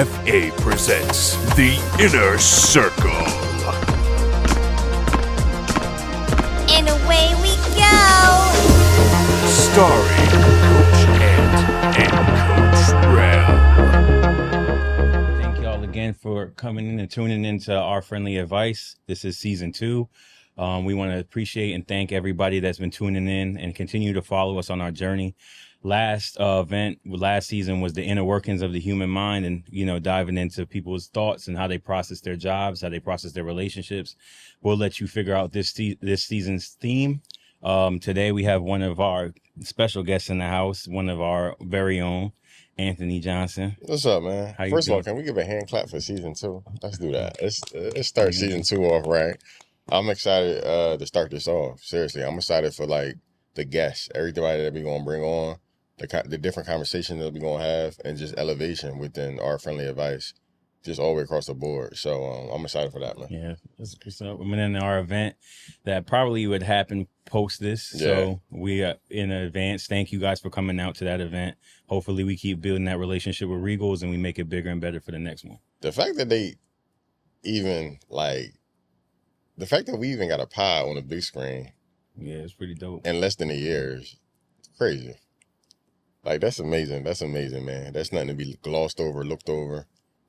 FA presents The Inner Circle. And away we go! Starring Coach Ant and Coach Rel. Thank y'all again for coming in and tuning into Our Friendly Advice. This is season 2. We want to appreciate and thank everybody that's been tuning in and continue to follow us on our journey. Last season was the inner workings of the human mind, and diving into people's thoughts and how they process their jobs, how they process their relationships. We'll let you figure out this season's theme. Today we have one of our special guests in the house, one of our very own, Anthony Johnson. What's up, man? How you First of all, doing? can we give a hand clap for season 2? Let's do that. Let's start season 2 off right. I'm excited to start this off. Seriously, I'm excited for like the guests, everybody that we're gonna bring on, the different conversations that we're gonna have, and just elevation within Our Friendly Advice, just all the way across the board. So I'm excited for that, man. Yeah, so we're in our event that probably would happen post this. Yeah. So we are in advance. Thank you guys for coming out to that event. Hopefully we keep building that relationship with Regals and we make it bigger and better for the next one. The fact that we even got a pie on the big screen Yeah, it's pretty dope. in less than a year is crazy. Like, that's amazing. That's amazing, man. That's nothing to be glossed over, looked over.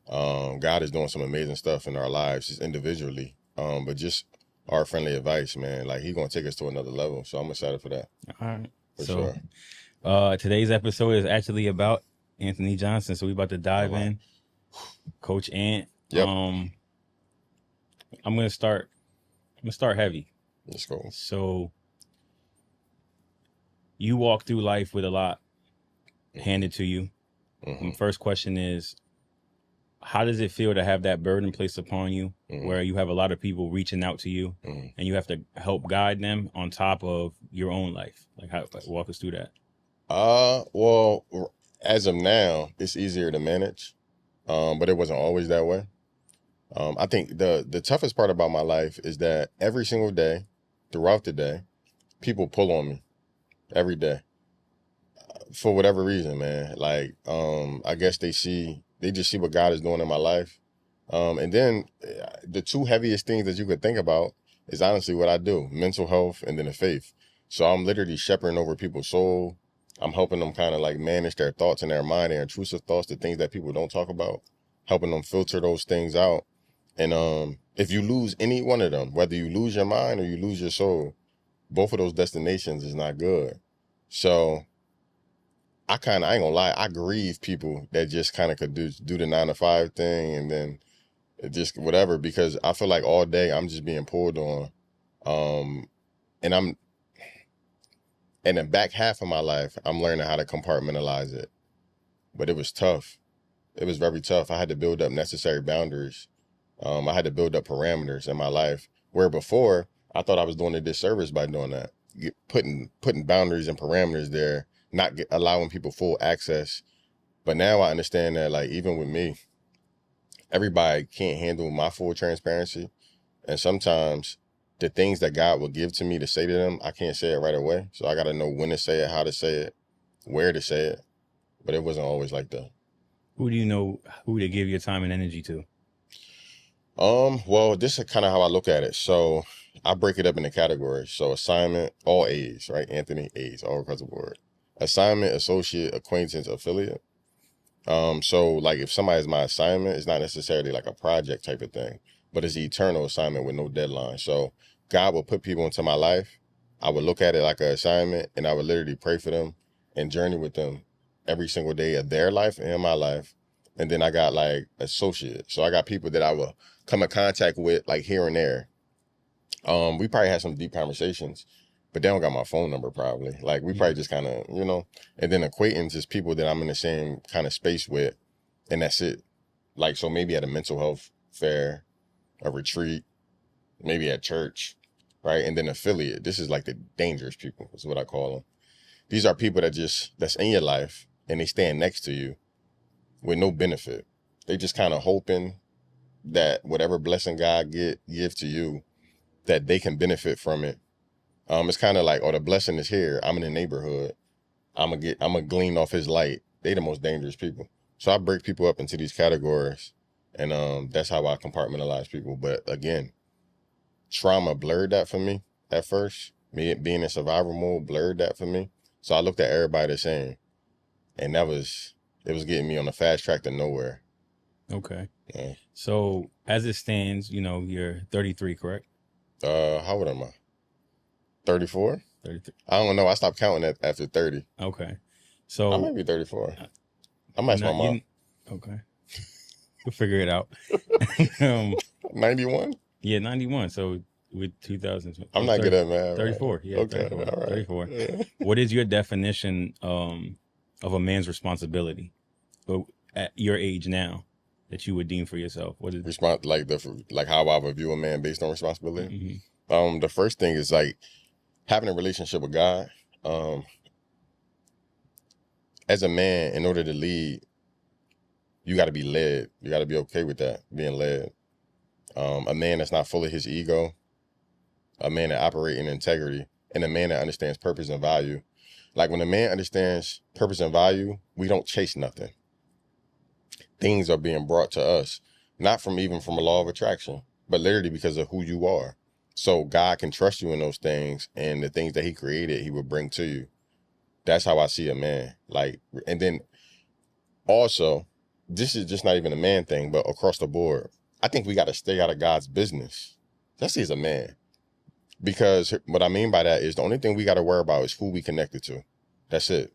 God is doing some amazing stuff in our lives, just individually. But just Our Friendly Advice, man. Like, he's gonna take us to another level. So I'm excited for that. All right. For So sure. Today's episode is actually about Anthony Johnson. So we about to dive All right. in. Coach Ant. Yep. I'm gonna start heavy. Let's go. So you walk through life with a lot handed to you. Mm-hmm. First question is, how does it feel to have that burden placed upon you, Mm-hmm. where you have a lot of people reaching out to you Mm-hmm. and you have to help guide them on top of your own life? Walk us through that. Well, as of now, it's easier to manage, but it wasn't always that way. I think the toughest part about my life is that every single day, throughout the day, people pull on me every day for whatever reason, man. Like, I guess they just see what God is doing in my life. And then the two heaviest things that you could think about is honestly what I do: mental health and then the faith. So I'm literally shepherding over people's soul. I'm helping them kind of like manage their thoughts in their mind, their intrusive thoughts, the things that people don't talk about, helping them filter those things out. And if you lose any one of them, whether you lose your mind or you lose your soul, both of those destinations is not good. So I ain't gonna lie, I grieve people that just kind of could do the 9-to-5 thing and then just whatever, because I feel like all day I'm just being pulled on. And I'm in the back half of my life, I'm learning how to compartmentalize it. But it was tough. It was very tough. I had to build up necessary boundaries. I had to build up parameters in my life, where before I thought I was doing a disservice by doing that, putting boundaries and parameters there, not allowing people full access. But now I understand that, like, even with me, everybody can't handle my full transparency. And sometimes the things that God will give to me to say to them, I can't say it right away. So I got to know when to say it, how to say it, where to say it. But it wasn't always like that. Who do you know who to give your time and energy to? Well, this is kind of how I look at it. So I break it up into categories. So assignment, all A's, right? Anthony, A's, all across the board. Assignment, associate, acquaintance, affiliate. So like if somebody's my assignment, it's not necessarily like a project type of thing, but it's an eternal assignment with no deadline. So God will put people into my life. I would look at it like an assignment, and I would literally pray for them and journey with them every single day of their life and my life. And then I got like associates. So I got people that I will come in contact with like here and there. We probably had some deep conversations, but they don't got my phone number probably. Like we probably just kind of, and then acquaintance is people that I'm in the same kind of space with, and that's it. Like, so maybe at a mental health fair, a retreat, maybe at church, right? And then affiliate, this is like the dangerous people, is what I call them. These are people that's in your life and they stand next to you with no benefit. They just kind of hoping that whatever blessing God give to you, that they can benefit from it. It's kind of like, the blessing is here. I'm in the neighborhood. I'm gonna glean off his light. They the most dangerous people. So I break people up into these categories, and that's how I compartmentalize people. But again, trauma blurred that for me at first. Me being in survival mode blurred that for me. So I looked at everybody the same, and it was getting me on the fast track to nowhere. Okay. Yeah. So as it stands, you're 33, correct? How old am I? 34? 33. I don't know. I stopped counting after 30. Okay. I might So be 34. I'm asking my mom. Okay. We'll figure it out. 91? Yeah, 91. So with 2000, I'm not good at math. 34. Right? Yeah, Okay. 34. All right. 34. Yeah. What is your definition of a man's responsibility at your age now that you would deem for yourself? What is like how I would view a man based on responsibility? Mm-hmm. The first thing is like having a relationship with God. As a man, in order to lead, you got to be led. You got to be okay with that, being led. A man that's not full of his ego, a man that operates in integrity, and a man that understands purpose and value. Like when a man understands purpose and value, we don't chase nothing. Things are being brought to us, not from a law of attraction, but literally because of who you are. So God can trust you in those things, and the things that he created, he will bring to you. That's how I see a man. Like, and then also, this is just not even a man thing, but across the board, I think we got to stay out of God's business. That's as a man. Because what I mean by that is the only thing we got to worry about is who we connected to. That's it.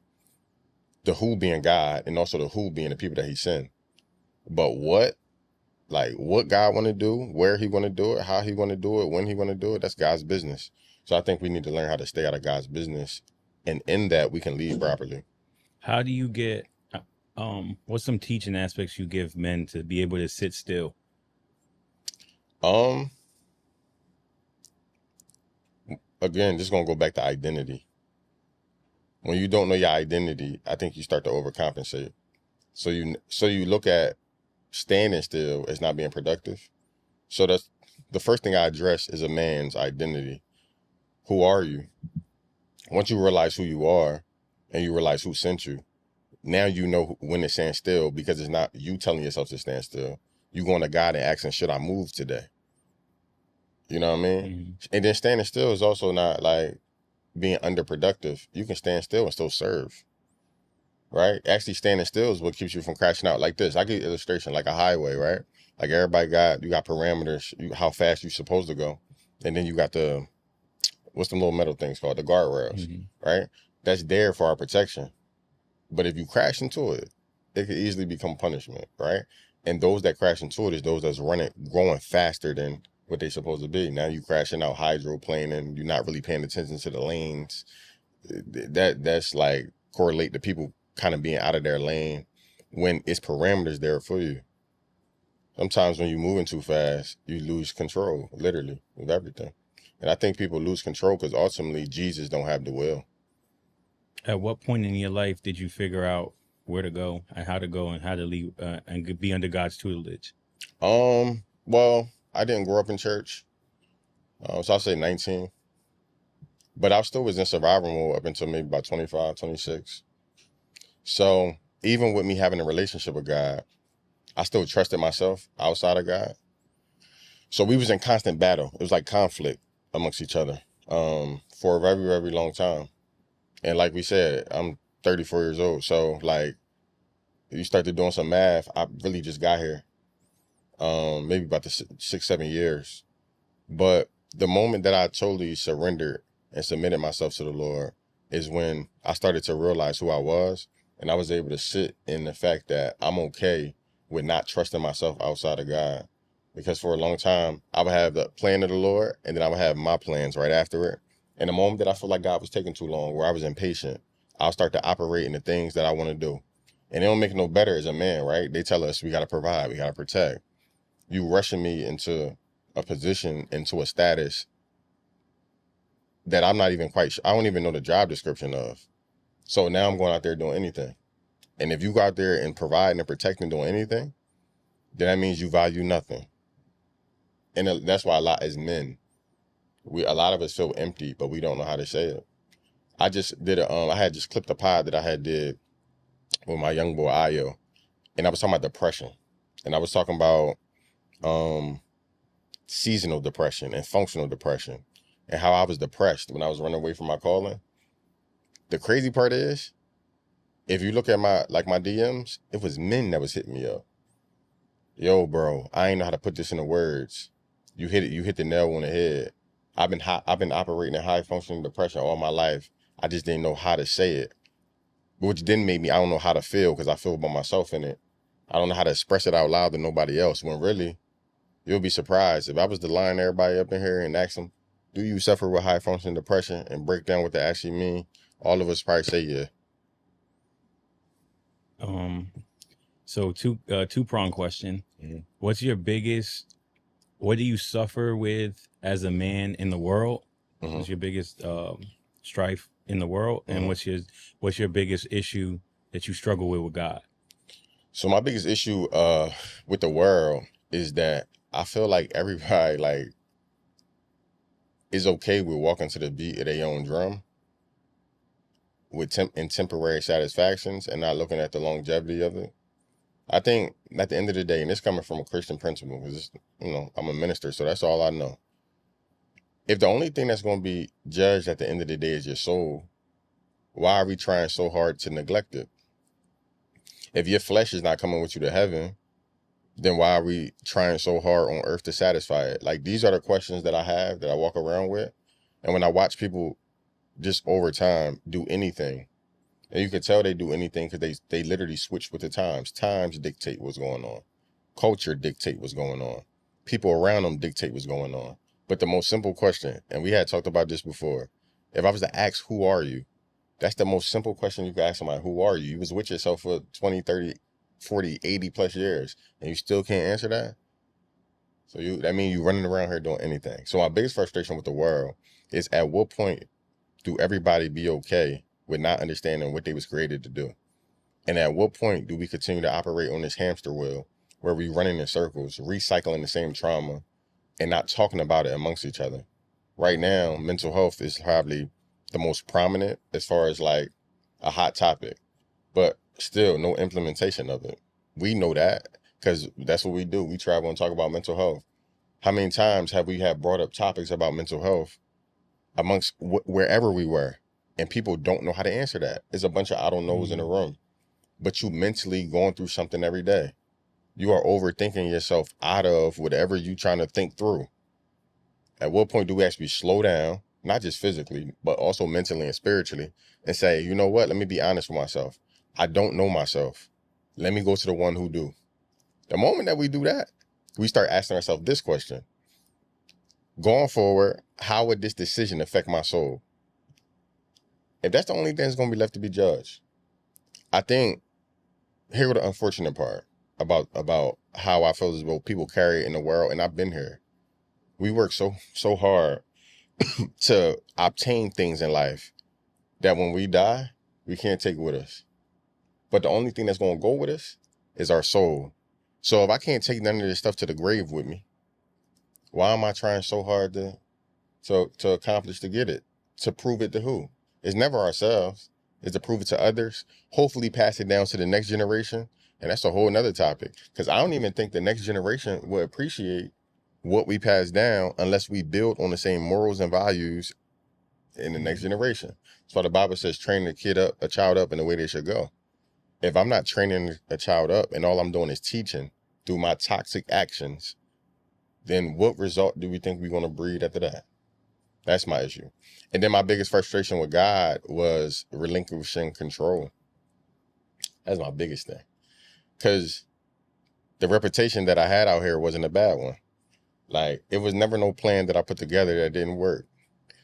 The who being God, and also the who being the people that he sent. But what God want to do, where he want to do it, how he want to do it, when he want to do it, that's God's business. So I think we need to learn how to stay out of God's business. And in that, we can lead properly. How do you get, what's some teaching aspects you give men to be able to sit still? Again, just going to go back to identity. When you don't know your identity, I think you start to overcompensate. So you look at standing still as not being productive. So that's the first thing I address is a man's identity. Who are you? Once you realize who you are and you realize who sent you, now you know when to stand still, because it's not you telling yourself to stand still. You going to God and asking, should I move today? You know what I mean? Mm-hmm. And then standing still is also not like being underproductive. You can stand still and still serve, right? Actually, standing still is what keeps you from crashing out. Like this, I give you an illustration, like a highway, right? Like everybody you got parameters, how fast you're supposed to go. And then you got what's the little metal things called? The guardrails, mm-hmm. Right? That's there for our protection. But if you crash into it, it could easily become punishment, right? And those that crash into it is those that's going faster than what they're supposed to be. Now you crashing out hydroplaning, you're not really paying attention to the lanes. That's like correlate to people kind of being out of their lane when it's parameters there for you. Sometimes when you're moving too fast, you lose control, literally, with everything. And I think people lose control because ultimately Jesus don't have the will. At what point in your life did you figure out where to go and how to leave and be under God's tutelage? Well, I didn't grow up in church, so I'll say 19. But I still was in survival mode up until maybe about 25, 26. So even with me having a relationship with God, I still trusted myself outside of God. So we was in constant battle. It was like conflict amongst each other for a very, very long time. And like we said, I'm 34 years old. So like you started doing some math, I really just got here. Maybe about the 6-7 years. But the moment that I totally surrendered and submitted myself to the Lord is when I started to realize who I was. And I was able to sit in the fact that I'm okay with not trusting myself outside of God. Because for a long time, I would have the plan of the Lord, and then I would have my plans right after it. And the moment that I feel like God was taking too long, where I was impatient, I'll start to operate in the things that I want to do. And it don't make it no better as a man, right? They tell us we got to provide, we got to protect. You rushing me into a position, into a status that I'm not even quite sure. I don't even know the job description of. So now I'm going out there doing anything. And if you go out there and providing and protecting, doing anything, then that means you value nothing. And that's why a lot as men, a lot of us feel empty, but we don't know how to say it. I just did I had just clipped a pod that I had did with my young boy Ayo. and I was talking about depression, and I was talking about seasonal depression and functional depression, and how I was depressed when I was running away from my calling. The crazy part is, if you look at my DMs, it was men that was hitting me up. Yo, bro, I ain't know how to put this into words. You hit the nail on the head. I've been operating in high functioning depression all my life. I just didn't know how to say it, which then made me, I don't know how to feel, because I feel by myself in it. I don't know how to express it out loud to nobody else, when really, you'll be surprised. If I was to line everybody up in here and ask them, do you suffer with high functioning depression, and break down what they actually mean, all of us probably say yeah. So two-prong question. Mhm. What do you suffer with as a man in the world? Mhm. What's your biggest strife in the world? And what's your biggest issue that you struggle with God? So my biggest issue with the world is that I feel like everybody is okay with walking to the beat of their own drum with temporary satisfactions and not looking at the longevity of it. I think at the end of the day, and this coming from a Christian principle, because I'm a minister, so that's all I know. If the only thing that's going to be judged at the end of the day is your soul, why are we trying so hard to neglect it? If your flesh is not coming with you to heaven, then why are we trying so hard on earth to satisfy it? Like, these are the questions that I have, that I walk around with. And when I watch people just over time do anything, and you can tell they do anything because they literally switch with the times. Times dictate what's going on. Culture dictate what's going on. People around them dictate what's going on. But the most simple question, and we had talked about this before, if I was to ask, who are you? That's the most simple question you can ask somebody. Who are you? You was with yourself for 20, 30, 40, 80 plus years, and you still can't answer that? So that means you running around here doing anything. So my biggest frustration with the world is, at what point do everybody be okay with not understanding what they was created to do? And at what point do we continue to operate on this hamster wheel where we running in circles, recycling the same trauma and not talking about it amongst each other? Right now, mental health is probably the most prominent as far as like a hot topic, but still no implementation of it. We know that because that's what we do. We travel and talk about mental health. How many times have we had brought up topics about mental health amongst wherever we were, and people don't know how to answer that? It's a bunch of I don't knows in the room, but you mentally going through something every day. You are overthinking yourself out of whatever you trying to think through. At what point do we actually slow down, not just physically, but also mentally and spiritually, and say, you know what, let me be honest with myself. I don't know myself. Let me go to the one who do. The moment that we do that, we start asking ourselves this question. Going forward, how would this decision affect my soul? If that's the only thing that's going to be left to be judged, I think here's the unfortunate part about how I feel as though people carry it in the world, and I've been here. We work so hard to obtain things in life that when we die, we can't take it with us. But the only thing that's going to go with us is our soul. So if I can't take none of this stuff to the grave with me, why am I trying so hard to accomplish, to get it, to prove it to who? It's never ourselves. It's to prove it to others, hopefully pass it down to the next generation. And that's a whole nother topic, because I don't even think the next generation will appreciate what we pass down unless we build on the same morals and values in the next generation. That's why the Bible says, train a child up in the way they should go. If I'm not training a child up and all I'm doing is teaching through my toxic actions, then what result do we think we're going to breed after that? That's my issue. And then my biggest frustration with God was relinquishing control. That's my biggest thing. Because the reputation that I had out here wasn't a bad one. Like, it was never no plan that I put together that didn't work.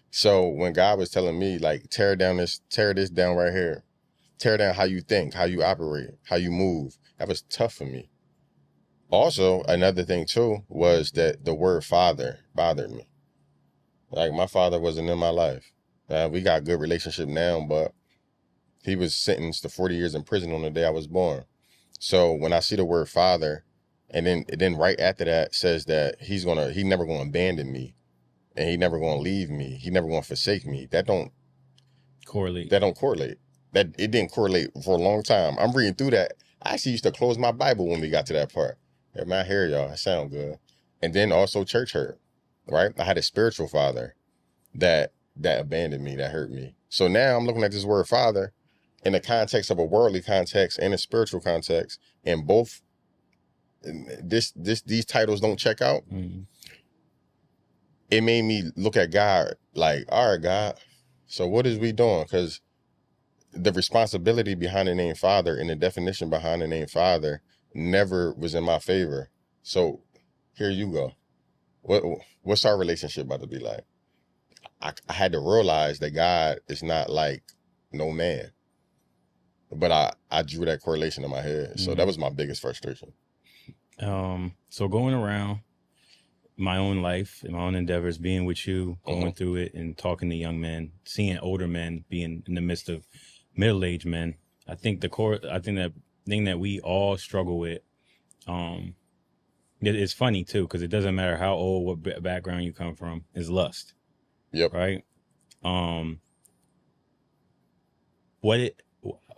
So when God was telling me, like, tear this down right here, tear down how you think, how you operate, how you move, that was tough for me. Also, another thing too was that the word father bothered me. Like, my father wasn't in my life. We got a good relationship now, but he was sentenced to 40 years in prison on the day I was born. So when I see the word father, and then right after that says that he never gonna abandon me, and he never gonna leave me, he never gonna forsake me, that don't correlate. That it didn't correlate for a long time. I'm reading through that. I actually used to close my Bible when we got to that part. Yeah, man, I hear y'all. It sound good. And then also church hurt, right? I had a spiritual father that abandoned me, that hurt me. So now I'm looking at this word father in the context of a worldly context and a spiritual context, and both these titles don't check out. Mm-hmm. It made me look at God like, all right, God, so what is we doing? Because the responsibility behind the name father and the definition behind the name father never was in my favor. So here you go. What's our relationship about to be like? I had to realize that God is not like no man. But I drew that correlation in my head. So that was my biggest frustration. So going around my own life and my own endeavors, being with you, going through it and talking to young men, seeing older men being in the midst of middle-aged men, I think that thing that we all struggle with, it's funny too, because it doesn't matter how old, what background you come from, is lust. Yep. Right.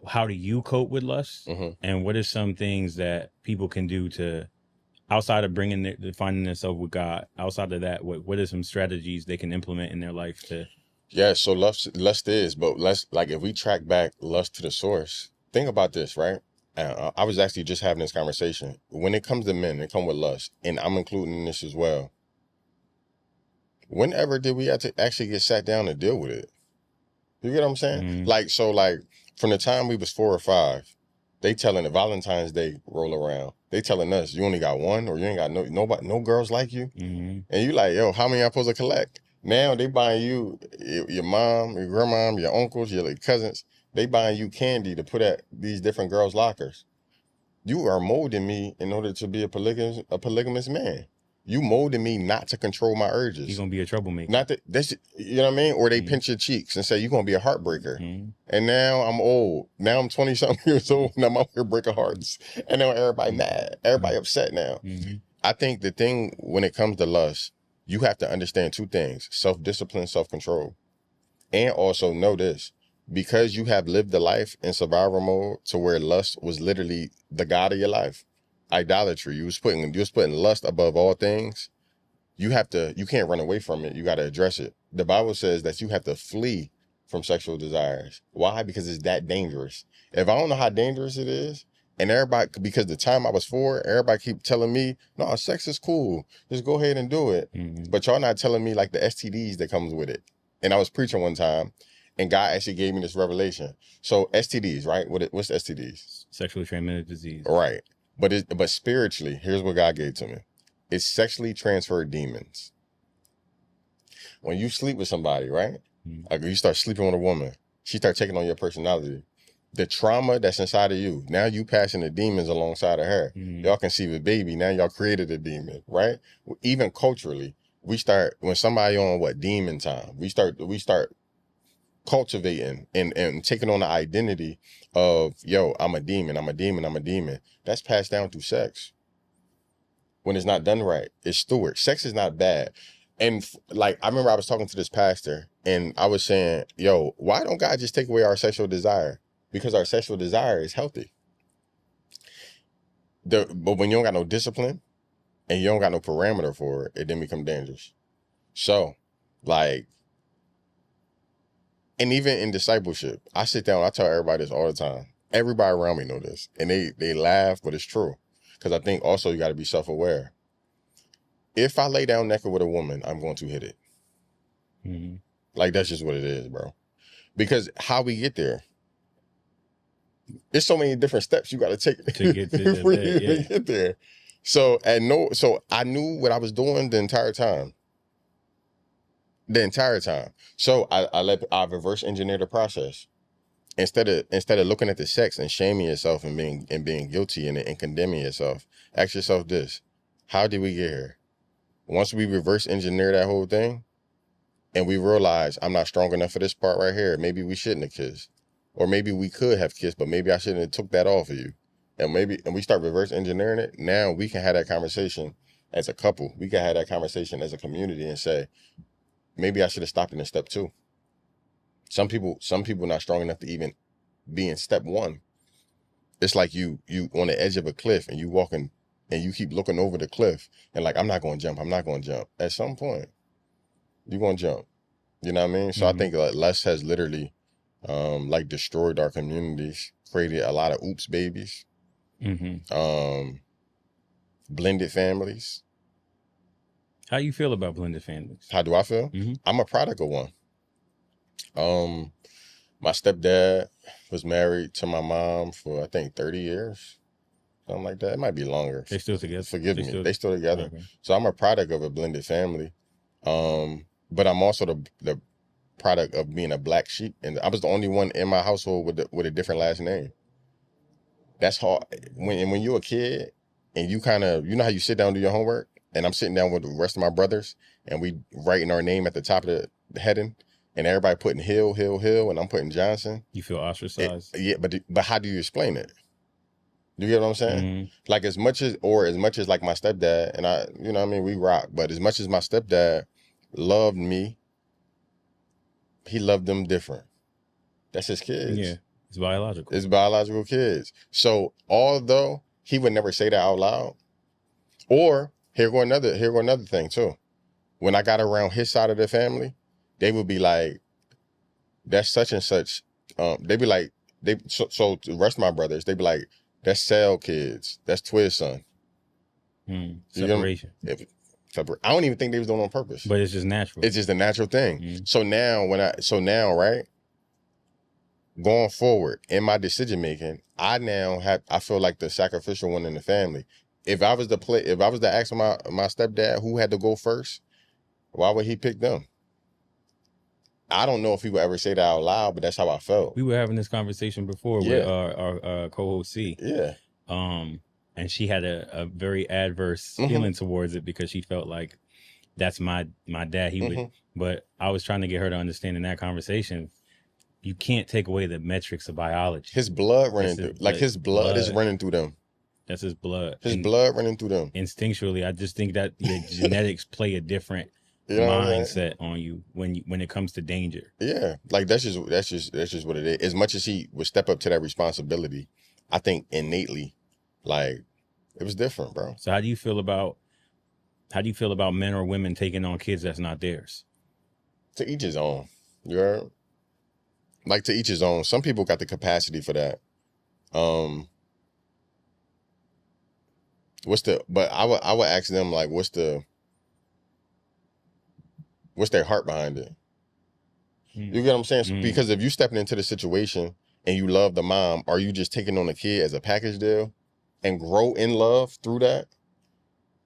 How do you cope with lust? And what are some things that people can do to, outside of finding themselves with God, outside of that, what are some strategies they can implement in their life to? Yeah, so lust is, but like if we track back lust to the source, think about this, right? I was actually just having this conversation. When it comes to men, they come with lust, and I'm including this as well. Whenever did we have to actually get sat down and deal with it? You get what I'm saying? Like from the time we was 4 or 5, they telling the Valentine's Day roll around. They telling us you only got one, or you ain't got nobody, no girls like you. And you like, yo, how many I'm supposed to collect? Now they buying you, your mom, your grandma, your uncles, your cousins. They buying you candy to put at these different girls' lockers. You are molding me in order to be a polygamous man. You molding me not to control my urges. You're gonna be a troublemaker. Not that that's, you know what I mean? Or they pinch your cheeks and say you're gonna be a heartbreaker. And now I'm old. Now I'm 20-something years old, and I'm out here breaking hearts. And now everybody mad. Everybody upset now. I think the thing when it comes to lust, you have to understand 2 things: self-discipline, self-control. And also know this: because you have lived the life in survival mode to where lust was literally the god of your life, idolatry, you was putting lust above all things. You can't run away from it. You got to address it. The Bible says that you have to flee from sexual desires. Why? Because it's that dangerous. If I don't know how dangerous it is, and everybody, because the time I was 4, everybody keep telling me, no, sex is cool. Just go ahead and do it. But y'all not telling me like the STDs that comes with it. And I was preaching one time, and God actually gave me this revelation. So STDs, right? What's STDs? Sexually transmitted disease. Right. But spiritually, here's what God gave to me. It's sexually transferred demons. When you sleep with somebody, right? Like you start sleeping with a woman, she start taking on your personality. The trauma that's inside of you, now you passing the demons alongside of her. Y'all conceive a baby, now y'all created a demon, right? Even culturally, we start, when somebody on demon time, we start cultivating and taking on the identity of, yo, I'm a demon, I'm a demon, I'm a demon. That's passed down through sex. When it's not done right, it's steward. Sex is not bad. And like, I remember I was talking to this pastor, and I was saying, yo, why don't God just take away our sexual desire? Because our sexual desire is healthy. But when you don't got no discipline and you don't got no parameter for it, it then become dangerous. So, like, and even in discipleship, I sit down, I tell everybody this all the time. Everybody around me know this, and they laugh, but it's true. Because I think also you got to be self-aware. If I lay down naked with a woman, I'm going to hit it. Like, that's just what it is, bro. Because how we get there, there's so many different steps you got to take to get to before you even get there. So I knew what I was doing the entire time. So I reverse engineered the process. Instead of looking at the sex and shaming yourself and being guilty and condemning yourself, ask yourself this: how did we get here? Once we reverse engineer that whole thing, and we realize I'm not strong enough for this part right here, maybe we shouldn't have kissed, or maybe we could have kissed, but maybe I shouldn't have took that off of you, and we start reverse engineering it. Now we can have that conversation as a couple. We can have that conversation as a community and say, maybe I should have stopped in step 2. Some people not strong enough to even be in step 1. It's like you on the edge of a cliff and you walking and you keep looking over the cliff and like, I'm not going to jump. I'm not going to jump. At some point, you're going to jump. You know what I mean? So I think like less has literally like destroyed our communities, created a lot of oops babies, blended families. How you feel about blended families? How do I feel? I'm a product of one. My stepdad was married to my mom for I think 30 years, something like that. It might be longer. They still together? Forgive me. They still together. Okay. So I'm a product of a blended family. But I'm also the product of being a black sheep, and I was the only one in my household with a different last name. That's hard when you're a kid and you kind of, you know how you sit down and do your homework, and I'm sitting down with the rest of my brothers and we writing our name at the top of the heading, and everybody putting Hill, and I'm putting Johnson. You feel ostracized? But how do you explain it? You get what I'm saying? Like as much as like my stepdad, and I, you know what I mean, we rock, but as much as my stepdad loved me, he loved them different. That's his kids. Yeah, it's biological. It's biological kids. So although he would never say that out loud, or here go another thing too. When I got around his side of the family, they would be like, that's such and such. They'd be like, so the rest of my brothers, they'd be like, that's Sal kids. That's Twiz son. Separation. I don't even think they was doing it on purpose. But it's just natural. It's just a natural thing. So now right, going forward in my decision making, I feel like the sacrificial one in the family. If I was to ask my stepdad who had to go first, why would he pick them? I don't know if he would ever say that out loud, but that's how I felt. We were having this conversation before with our co-host C. Yeah. And she had a very adverse feeling towards it because she felt like that's my dad. He would, but I was trying to get her to understand in that conversation, you can't take away the metrics of biology. His blood running through, like his blood is running through them. That's his blood. His blood running through them. Instinctually, I just think that your genetics play a different mindset on you when it comes to danger. Yeah, like that's just what it is. As much as he would step up to that responsibility, I think innately, like it was different, bro. So how do you feel about men or women taking on kids that's not theirs? To each his own. You heard? Like to each his own. Some people got the capacity for that. But I would ask them like, what's their heart behind it? You get what I'm saying? So, because if you stepping into the situation and you love the mom, are you just taking on a kid as a package deal and grow in love through that?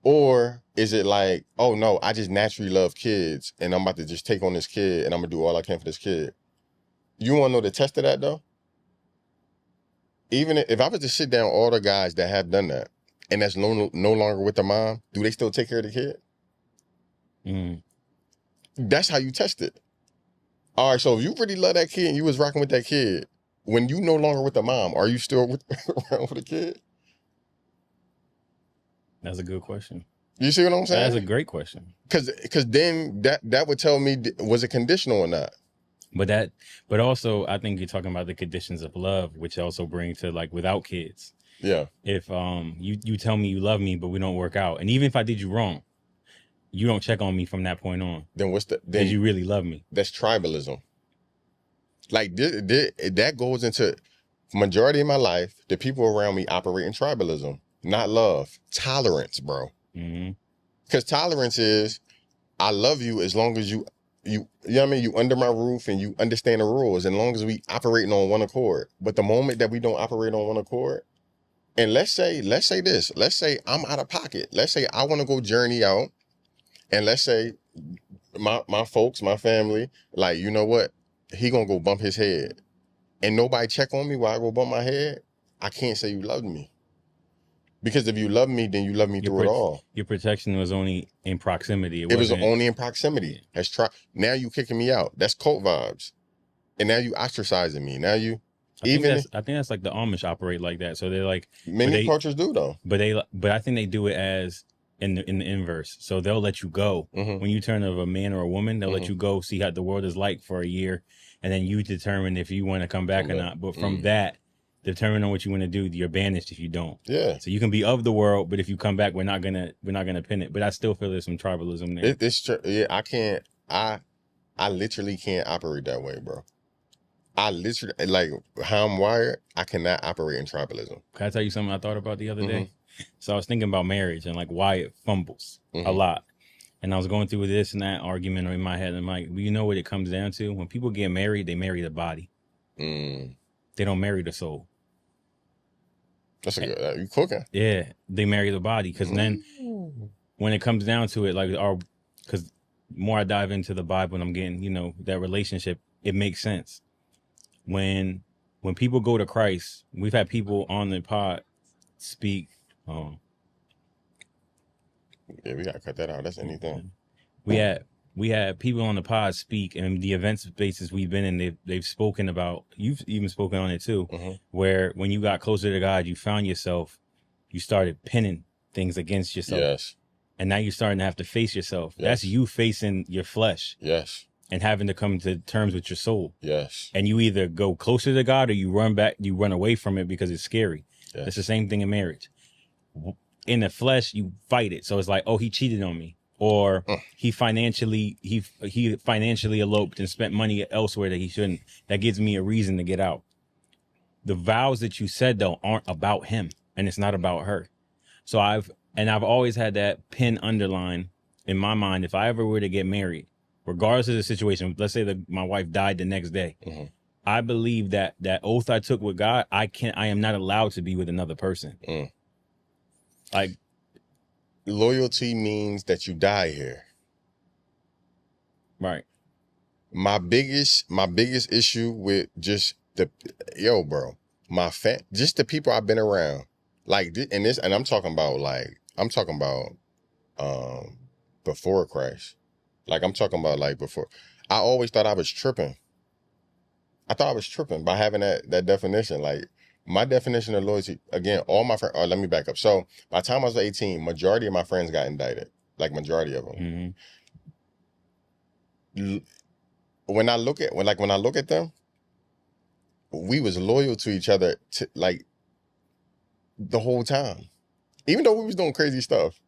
Or is it like, oh no, I just naturally love kids and I'm about to just take on this kid and I'm gonna do all I can for this kid? You wanna know the test of that though? Even if I was to sit down all the guys that have done that and that's no longer with the mom, do they still take care of the kid? That's how you test it. All right, so if you really love that kid and you was rocking with that kid, when you no longer with the mom, are you still around with the kid? That's a good question. You see what I'm saying? That's a great question. Because then that would tell me, was it conditional or not? But also I think you're talking about the conditions of love, which also bring to like without kids. Yeah. If you tell me you love me, but we don't work out, and even if I did you wrong, you don't check on me from that point on. Then because you really love me. That's tribalism. Like that goes into majority of my life. The people around me operate in tribalism, not love, tolerance, bro. Because tolerance is, I love you as long as you know what I mean. You under my roof and you understand the rules. As long as we operating on one accord. But the moment that we don't operate on one accord, and let's say this. Let's say I'm out of pocket. Let's say I want to go journey out. And let's say my folks, my family, like, you know what? He gonna go bump his head. And nobody check on me while I go bump my head. I can't say you loved me. Because if you love me, then you love me through it all. Your protection was only in proximity. It was only in proximity. Now you kicking me out. That's cult vibes. And now you ostracizing me. Now you... I think that's like the Amish operate like that. So they're like... Many cultures do though. But I think they do it as... in the inverse. So they'll let you go. When you turn of a man or a woman, they'll let you go, see how the world is like for a year, and then you determine if you want to come back or not. But from that, determine on what you want to do, you're banished if you don't. Yeah. So you can be of the world, but if you come back, we're not gonna pin it. But I still feel there's some tribalism there. It's true. Yeah, I literally can't operate that way, bro. I literally, like, how I'm wired, I cannot operate in tribalism. Can I tell you something I thought about the other day? So I was thinking about marriage and like why it fumbles a lot. And I was going through this and that argument in my head. And I'm like, well, you know what it comes down to? When people get married, they marry the body. They don't marry the soul. That's a good, you cooking. Yeah, they marry the body. Because then when it comes down to it, like, because more I dive into the Bible and I'm getting, you know, that relationship, it makes sense. When people go to Christ, we've had people on the pod speak. Yeah, we gotta cut that out. That's anything. We had people on the pod speak, and the event spaces we've been in, they've spoken about. You've even spoken on it too, where when you got closer to God, you found yourself, you started pinning things against yourself. Yes. And now you're starting to have to face yourself. Yes. That's you facing your flesh. Yes. And having to come to terms with your soul. Yes. And you either go closer to God or you run away from it because it's scary. Yes. It's the same thing in marriage. In the flesh, you fight it. So it's like, oh, he cheated on me. Or he financially eloped and spent money elsewhere that he shouldn't. That gives me a reason to get out. The vows that you said, though, aren't about him. And it's not about her. So I've always had that pin underline in my mind. If I ever were to get married, regardless of the situation, let's say that my wife died the next day. I believe that oath I took with God, I am not allowed to be with another person. Like, loyalty means that you die here. Right. My biggest issue with just bro, just the people I've been around, like, and I'm talking about before Christ. Like, I'm talking about like before. I always thought I was tripping. I thought I was tripping by having that definition. Like, my definition of loyalty, again, all my friends, let me back up. So by the time I was 18, majority of my friends got indicted. Like, majority of them. When I look at them, we was loyal to each other like the whole time. Even though we was doing crazy stuff,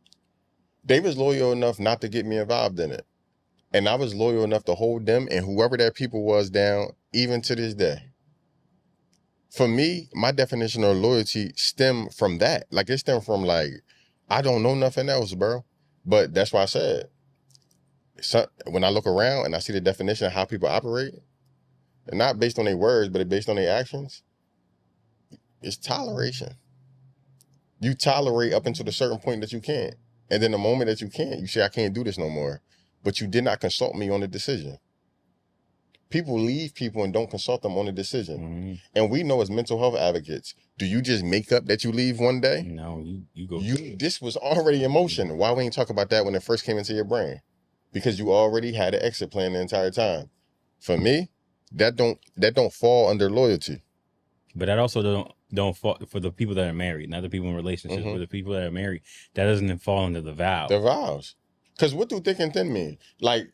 they was loyal enough not to get me involved in it. And I was loyal enough to hold them and whoever that people was down, even to this day. For me, my definition of loyalty stemmed from that. Like, it stemmed from, like, I don't know nothing else, bro. But that's why I said, when I look around and I see the definition of how people operate, and not based on their words, but based on their actions, it's toleration. You tolerate up until the certain point that you can't. And then the moment that you can't, you say, I can't do this no more. But you did not consult me on the decision. People leave people and don't consult them on the decision. And we know as mental health advocates, do you just make up that you leave one day? No, you go. This was already in motion. Why we ain't talk about that when it first came into your brain? Because you already had an exit plan the entire time. For me, that don't fall under loyalty. But that also don't fall for the people that are married, not the people in relationships. For the people that are married, that doesn't fall under the vow. The vows. Because what do thick and thin mean? Like,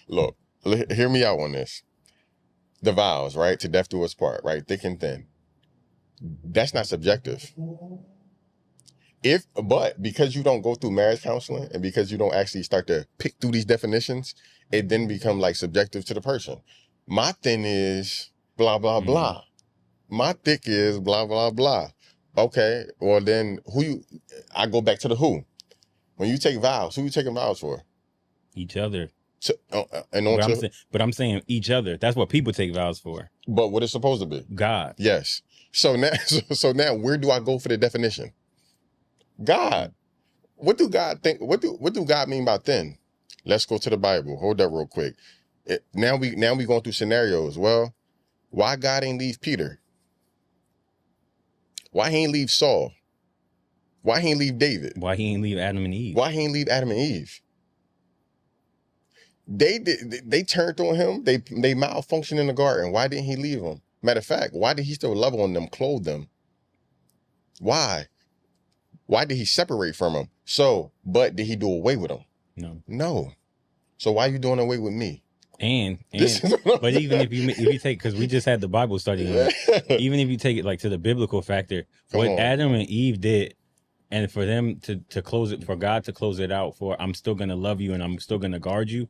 look, hear me out on this. The vows, right? To death do us part, right? Thick and thin. That's not subjective. But because you don't go through marriage counseling and because you don't actually start to pick through these definitions, it then become like subjective to the person. My thin is blah, blah, blah. My thick is blah, blah, blah. Okay, well then I go back to the who. When you take vows, who you taking vows for? Each other. But I'm saying each other. That's what people take vows for. But what it's supposed to be? God. Yes. So now where do I go for the definition? God. What do God think? What do God mean by thin? Let's go to the Bible. Hold that real quick. Now we going through scenarios. Well, why God ain't leave Peter? Why he ain't leave Saul? Why he ain't leave David? Why he ain't leave Adam and Eve? Why he ain't leave Adam and Eve? They turned on him. They malfunctioned in the garden. Why didn't he leave them? Matter of fact, why did he still love on them, clothe them? Why? Why did he separate from them? But did he do away with them? No. No. So why are you doing away with me? And This is what but even if you take, because we just had the Bible study on it, even if you take it like to the biblical factor, Come what on. Adam and Eve did, and for them to close it, for God to close it out, for I'm still gonna love you and I'm still gonna guard you,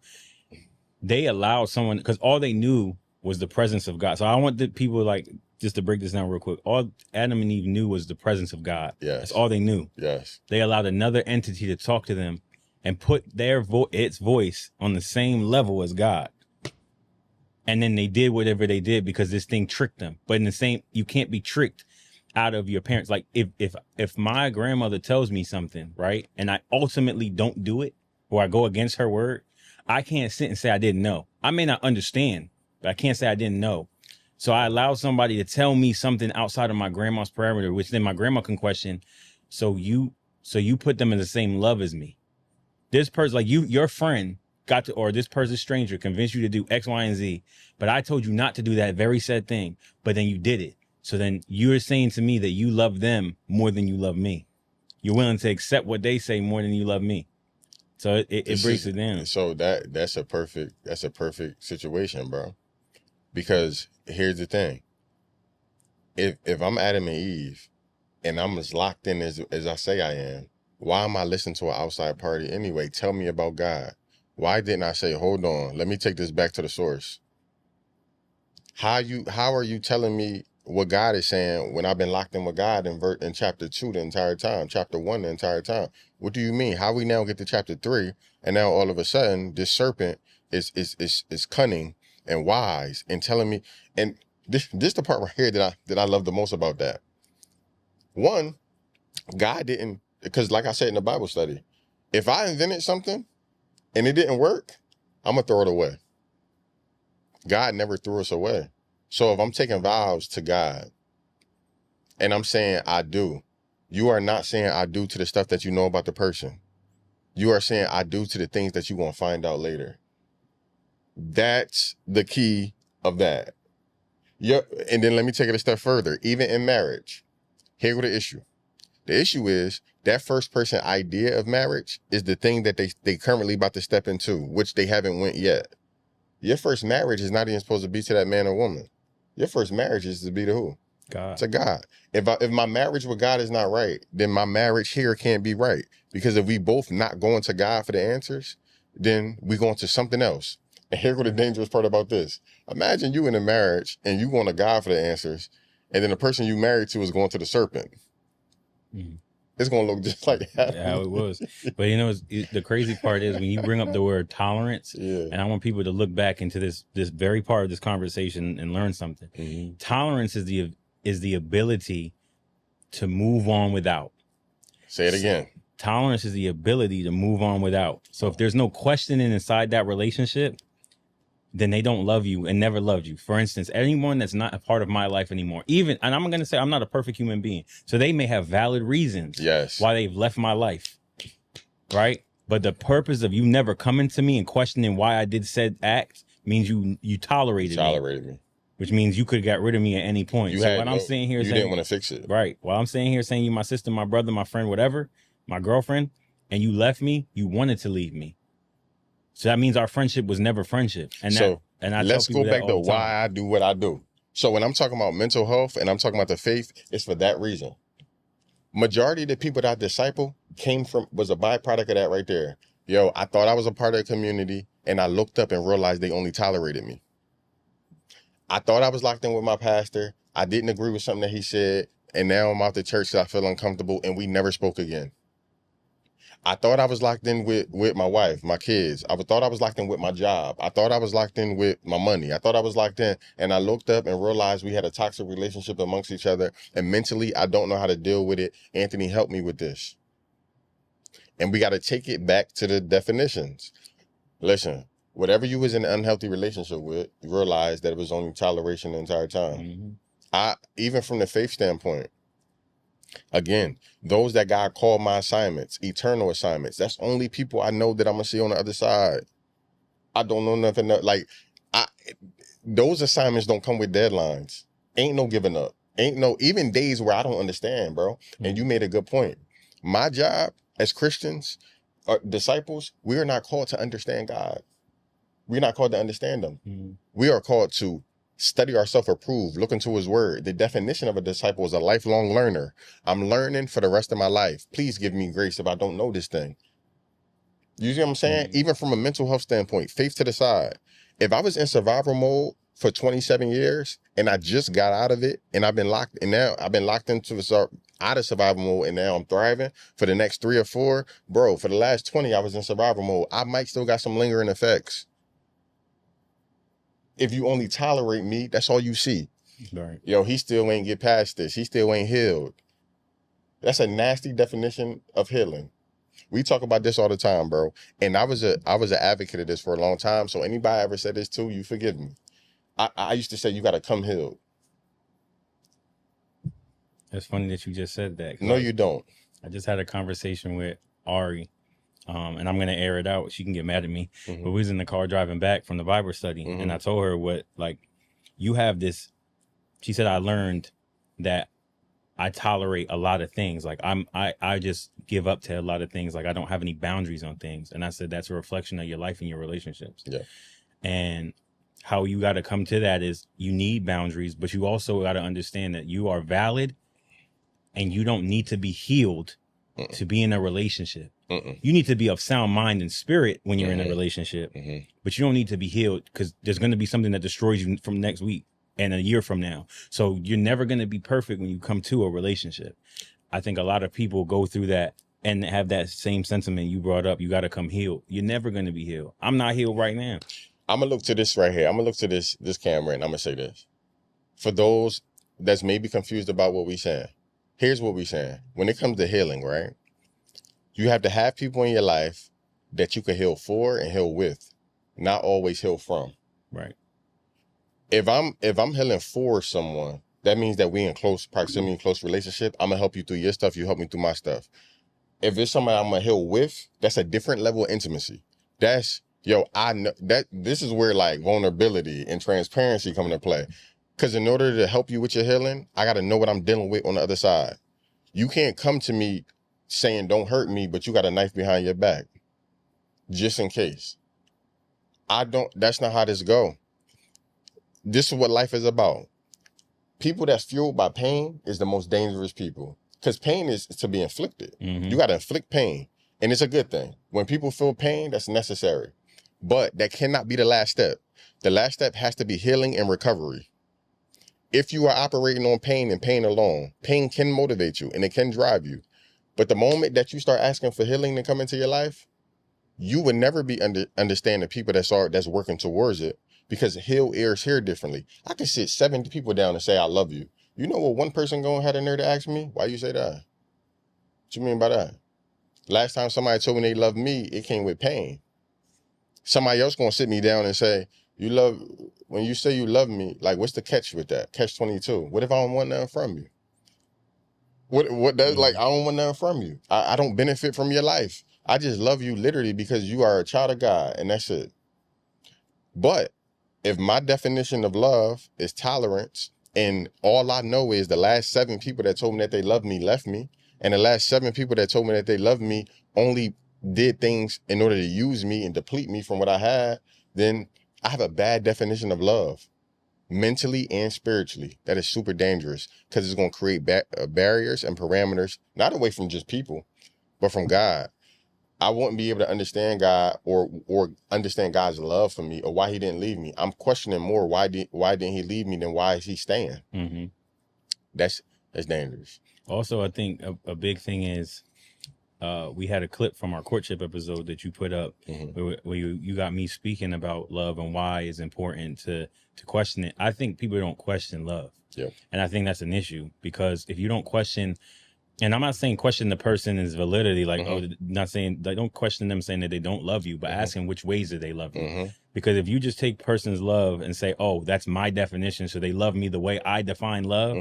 they allowed someone, because all they knew was the presence of God. So I want the people, like, just to break this down real quick, all Adam and Eve knew was the presence of God. Yes. That's all they knew. Yes. They allowed another entity to talk to them and put their its voice on the same level as God. And then they did whatever they did because this thing tricked them. But in the same, you can't be tricked out of your parents. Like if my grandmother tells me something, right, and I ultimately don't do it, or I go against her word, I can't sit and say I didn't know. I may not understand, but I can't say I didn't know. So I allow somebody to tell me something outside of my grandma's parameter, which then my grandma can question. So you put them in the same love as me. This person, like your friend got to, or this person stranger convinced you to do X, Y, and Z, but I told you not to do that very said thing, but then you did it. So then you're saying to me that you love them more than you love me. You're willing to accept what they say more than you love me. So it breaks it down. So that's a perfect situation, bro. Because here's the thing. If I'm Adam and Eve and I'm as locked in as I say I am, why am I listening to an outside party anyway? Tell me about God. Why didn't I say, hold on, let me take this back to the source? How are you telling me what God is saying when I've been locked in with God in chapter 2 the entire time, chapter 1 the entire time? What do you mean? How we now get to chapter 3 and now all of a sudden this serpent is cunning and wise and telling me, and this the part right here that I love the most about that. One, God didn't, because like I said in the Bible study, if I invented something and it didn't work, I'm gonna throw it away. God never threw us away. So if I'm taking vows to God and I'm saying I do, you are not saying I do to the stuff that you know about the person. You are saying I do to the things that you're gonna find out later. That's the key of that. Yep. And then let me take it a step further. Even in marriage, here's the issue. The issue is that first person idea of marriage is the thing that they currently about to step into, which they haven't went yet. Your first marriage is not even supposed to be to that man or woman. Your first marriage is to be to who? God. To God. If my marriage with God is not right, then my marriage here can't be right. Because if we both not going to God for the answers, then we going to something else. And here's what the dangerous part about this. Imagine you in a marriage and you going to God for the answers, and then the person you married to is going to the serpent. Mm. It's going to look just like that. How it was. But you know, the crazy part is when you bring up the word tolerance, Yeah. and I want people to look back into this very part of this conversation and learn something. Mm-hmm. Tolerance is the ability to move on without. Say it again. Tolerance is the ability to move on without. So if there's no questioning inside that relationship, then they don't love you and never loved you. For instance, anyone that's not a part of my life anymore, even, and I'm going to say I'm not a perfect human being, so they may have valid reasons why they've left my life, right? But the purpose of you never coming to me and questioning why I did said act means you tolerated me. Which means you could have got rid of me at any point. I'm saying here, you didn't want to fix it. Right. While I'm saying here saying you my sister, my brother, my friend, whatever, my girlfriend, and you left me, you wanted to leave me. So that means our friendship was never friendship. Let's go back to why I do what I do. So when I'm talking about mental health and I'm talking about the faith, it's for that reason. Majority of the people that I disciple was a byproduct of that right there. Yo, I thought I was a part of the community and I looked up and realized they only tolerated me. I thought I was locked in with my pastor. I didn't agree with something that he said. And now I'm out the church because I feel uncomfortable and we never spoke again. I thought I was locked in with my wife, my kids. I thought I was locked in with my job. I thought I was locked in with my money. I thought I was locked in, and I looked up and realized we had a toxic relationship amongst each other, and mentally, I don't know how to deal with it. Anthony, help me with this. And we got to take it back to the definitions. Listen, whatever you was in an unhealthy relationship with, you realize that it was only toleration the entire time. Mm-hmm. Even from the faith standpoint, again, those that God called my assignments, eternal assignments, that's only people I know that I'm going to see on the other side. I don't know nothing else. Like, those assignments don't come with deadlines. Ain't no giving up. Ain't no, even days where I don't understand, bro. And you made a good point. My job as Christians, disciples, we are not called to understand God. We're not called to understand them. We are called to study ourselves approved, look into his word. The definition of a disciple is a lifelong learner. I'm learning for the rest of my life. Please give me grace if I don't know this thing. You see what I'm saying? Even from a mental health standpoint, faith to the side. If I was in survival mode for 27 years and I just got out of it and I've been locked, and now I've been locked into out of survival mode and now I'm thriving for the next 3 or 4, bro, for the last 20, I was in survival mode. I might still got some lingering effects. If you only tolerate me, that's all you see. Right. Yo, he still ain't get past this. He still ain't healed. That's a nasty definition of healing. We talk about this all the time, bro. And I was an advocate of this for a long time. So anybody ever said this too, you forgive me. I used to say you got to come healed. It's funny that you just said that. No, you don't. I just had a conversation with Ari, and I'm going to air it out. She can get mad at me. But we was in the car driving back from the Bible study, and I told her what, like, you have this. She said, I learned that I tolerate a lot of things. Like I just give up to a lot of things. Like I don't have any boundaries on things. And I said, that's a reflection of your life and your relationships. Yeah. And how you got to come to that is you need boundaries, but you also got to understand that you are valid and you don't need to be healed to be in a relationship. You need to be of sound mind and spirit when you're in a relationship, but you don't need to be healed because there's going to be something that destroys you from next week and a year from now. So you're never going to be perfect when you come to a relationship. I think a lot of people go through that and have that same sentiment you brought up. You got to come healed. You're never going to be healed. I'm not healed right now. I'm going to look to this right here. I'm going to look to this camera and I'm going to say this. For those that's maybe confused about what we're saying, here's what we're saying. When it comes to healing, right? You have to have people in your life that you can heal for and heal with, not always heal from. Right. If I'm healing for someone, that means that we in close proximity, close relationship. I'm gonna help you through your stuff. You help me through my stuff. If it's somebody I'm gonna heal with, that's a different level of intimacy. That's, yo, I know that this is where like vulnerability and transparency come into play. Because in order to help you with your healing, I gotta know what I'm dealing with on the other side. You can't come to me saying don't hurt me, but you got a knife behind your back, just in case. That's not how this go. This is what life is about. People that's fueled by pain is the most dangerous people. Because pain is to be inflicted. You got to inflict pain. And it's a good thing. When people feel pain, that's necessary. But that cannot be the last step. The last step has to be healing and recovery. If you are operating on pain and pain alone, pain can motivate you and it can drive you. But the moment that you start asking for healing to come into your life, you would never be understanding people that's working towards it. Because healed ears hear differently. I can sit 7 people down and say, I love you. You know what one person going to have the nerve to ask me? Why you say that? What you mean by that? Last time somebody told me they loved me, it came with pain. Somebody else going to sit me down and say, when you say you love me, like what's the catch with that? Catch 22. What if I don't want nothing from you? What does, like, I don't want nothing from you. I don't benefit from your life. I just love you literally because you are a child of God and that's it. But if my definition of love is tolerance, and all I know is the last 7 people that told me that they loved me left me, and the last 7 people that told me that they loved me only did things in order to use me and deplete me from what I had, then I have a bad definition of love, mentally and spiritually. That is super dangerous because it's going to create barriers and parameters, not away from just people, but from God. I wouldn't be able to understand God or understand God's love for me or why he didn't leave me. I'm questioning more why didn't he leave me than why is he staying? That's dangerous. Also, I think a big thing is we had a clip from our courtship episode that you put up where you got me speaking about love and why it's important to question it. I think people don't question love. Yeah. And I think that's an issue because if you don't question. And I'm not saying question the person's validity, like, not saying, like, don't question them saying that they don't love you, but asking which ways do they love you? Because if you just take person's love and say, oh, that's my definition, so they love me the way I define love,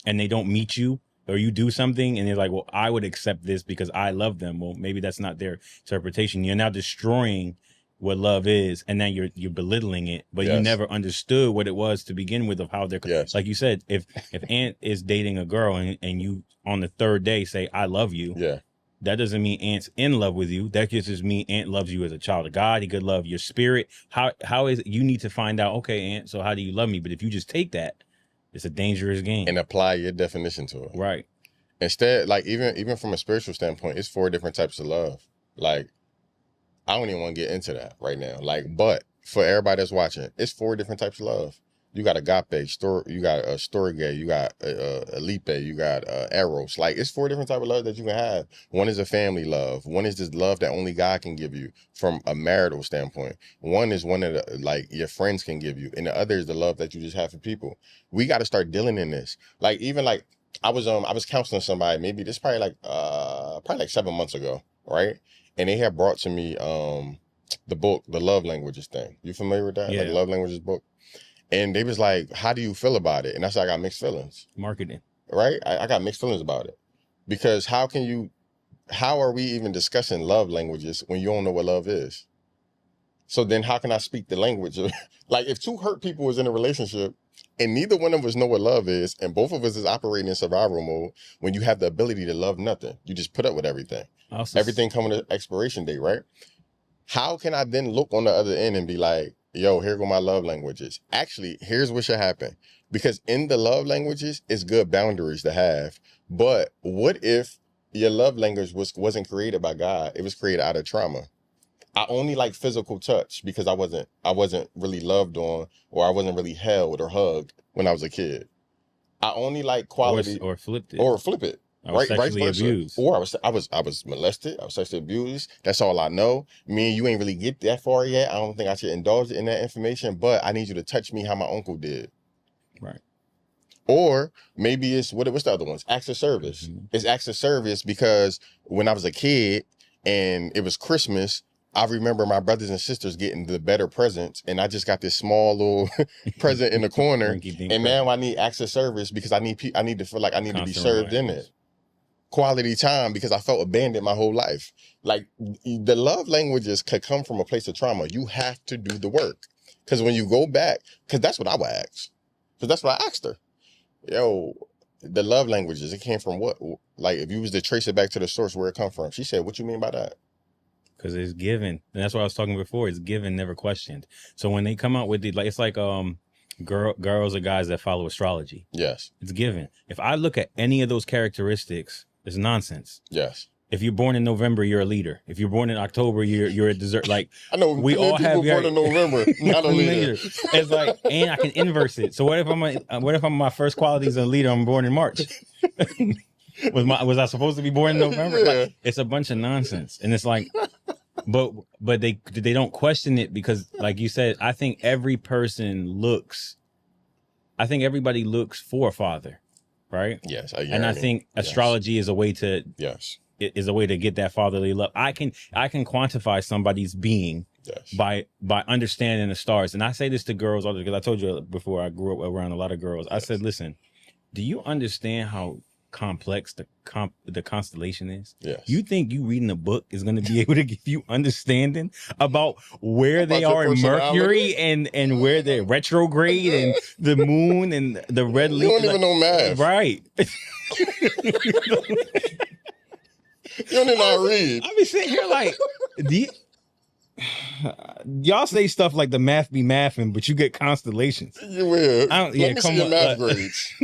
and they don't meet you, or you do something, and they're like, well, I would accept this because I love them. Well, maybe that's not their interpretation. You're now destroying what love is, and now you're belittling it, but you never understood what it was to begin with of how they're, like you said, if Aunt is dating a girl and you on the 3rd day say, I love you. Yeah. That doesn't mean Ant's in love with you. That just means Ant loves you as a child of God. He could love your spirit. How is it? You need to find out, okay, Ant, so how do you love me? But if you just take that, it's a dangerous game. And apply your definition to it. Right. Instead, like even from a spiritual standpoint, it's 4 different types of love. Like, I don't even want to get into that right now. Like, but for everybody that's watching, it's 4 different types of love. You got agape, you got a storge, you got alipe, you got eros. Like, it's 4 different types of love that you can have. One is a family love. One is this love that only God can give you from a marital standpoint. One is one that like your friends can give you, and the other is the love that you just have for people. We got to start dealing in this. Like, even like I was counseling somebody. Maybe this probably like 7 months ago, right? And they had brought to me the book, the Love Languages thing. You familiar with that? Yeah. Like Love Languages book. And they was like, how do you feel about it? And I said, I got mixed feelings. Marketing. Right? I got mixed feelings about it. Because how are we even discussing love languages when you don't know what love is? So then how can I speak the language of, like, if 2 hurt people was in a relationship and neither one of us know what love is, and both of us is operating in survival mode, when you have the ability to love nothing, you just put up with everything. Everything coming to expiration date, right? How can I then look on the other end and be like, yo, here go my love languages? Actually, here's what should happen. Because in the love languages, it's good boundaries to have. But what if your love language wasn't created by God? It was created out of trauma. I only like physical touch because I wasn't really loved on, or I wasn't really held or hugged when I was a kid. I only like quality or flipped it. Or flip it. I was sexually abused. Or I was molested. I was sexually abused. That's all I know. Me and you ain't really get that far yet. I don't think I should indulge in that information, but I need you to touch me how my uncle did. Right. Or maybe it's, what's the other ones? Acts of service. Mm-hmm. It's acts of service because when I was a kid and it was Christmas, I remember my brothers and sisters getting the better presents, and I just got this small little present in the corner. And now I need acts of service because I need to feel like I need to be served in it. Quality time because I felt abandoned my whole life. Like, the love languages could come from a place of trauma. You have to do the work. Because when you go back, because that's what I would ask. Because that's what I asked her. Yo, the love languages, it came from what? Like, if you was to trace it back to the source where it come from. She said, what you mean by that? Because it's given. And that's what I was talking before. It's given, never questioned. So when they come out with it's like girls or guys that follow astrology. Yes. It's given. If I look at any of those characteristics, it's nonsense. Yes. If you're born in November, you're a leader. If you're born in October, you're a dessert. Like, I know we all have born in November, not a leader. It's like, and I can inverse it. So what if my first quality is a leader? I'm born in March. Was I supposed to be born in November? Yeah. Like, it's a bunch of nonsense, and it's like, but they don't question it because, like you said, I think everybody looks for a father, right? Yes, and I think astrology is a way to is a way to get that fatherly love. I can quantify somebody's being by understanding the stars. And I say this to girls all the time, because I told you before, I grew up around a lot of girls. I said, listen, do you understand how complex the constellation is? Yes. You think you reading a book is going to be able to give you understanding about where they are in Mercury and where they're retrograde and the moon and the red leaf? You don't even know math. Right. You don't even know how to read. I be sitting here like, y'all say stuff like the math be mathing, but you get constellations. You will. Let me see your math grades.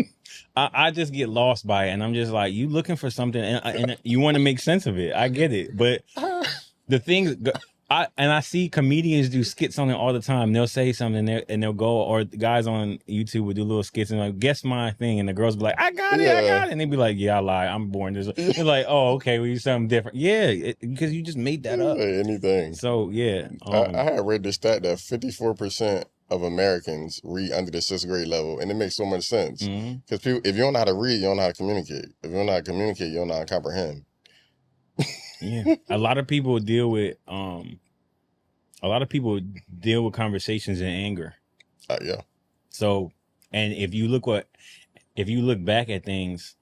I just get lost by it, and I'm just like, you looking for something, and you want to make sense of it. I get it, but the things I see comedians do skits on it all the time. They'll say something and they'll go, or the guys on YouTube will do little skits and like, guess my thing, and the girls be like, I got it, and they be like, yeah, I lie, I'm born this. It's like, oh, okay, well, you something different, because you just made that up. Anything. So yeah, I had read the stat that 54% of Americans read under the 6th grade level, and it makes so much sense because people, if you don't know how to read, you don't know how to communicate. If you don't know how to communicate, you don't know how to comprehend. Yeah, a lot of people deal with conversations in anger. Yeah. So, and if you look back at things,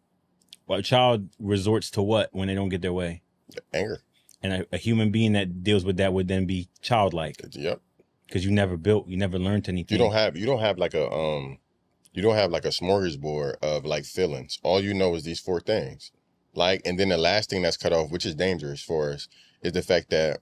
a child resorts to what when they don't get their way? Anger. And a human being that deals with that would then be childlike. Yep. Because you never learned anything. You don't have like a smorgasbord of like feelings. All you know is these 4 things. Like, and then the last thing that's cut off, which is dangerous for us, is the fact that,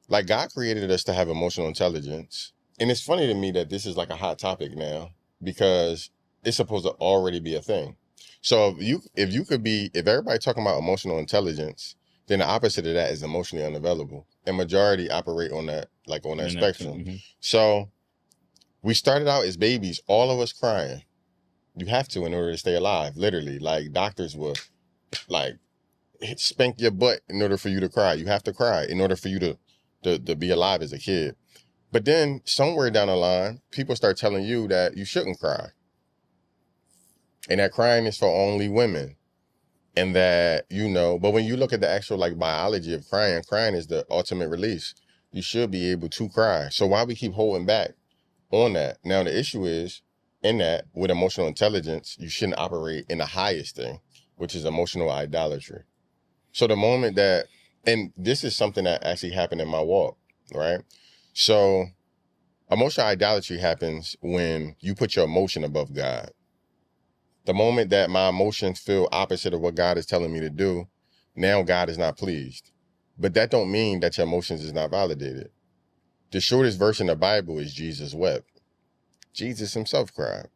like, God created us to have emotional intelligence. And it's funny to me that this is like a hot topic now because it's supposed to already be a thing. So if everybody talking about emotional intelligence, then the opposite of that is emotionally unavailable. And majority operate on that, like on that spectrum. Mm-hmm. So we started out as babies, all of us crying. You have to in order to stay alive, literally. Like doctors will like spank your butt in order for you to cry. You have to cry in order for you to be alive as a kid. But then somewhere down the line, people start telling you that you shouldn't cry. And that crying is for only women. And that, but when you look at the actual like biology of crying is the ultimate release. You should be able to cry. So why we keep holding back on that? Now the issue is in that with emotional intelligence, you shouldn't operate in the highest thing, which is emotional idolatry. So the moment that, and this is something that actually happened in my walk, right? So emotional idolatry happens when you put your emotion above God. The moment that my emotions feel opposite of what God is telling me to do, now God is not pleased. But that don't mean that your emotions is not validated. The shortest verse in the Bible is Jesus wept. Jesus himself cried.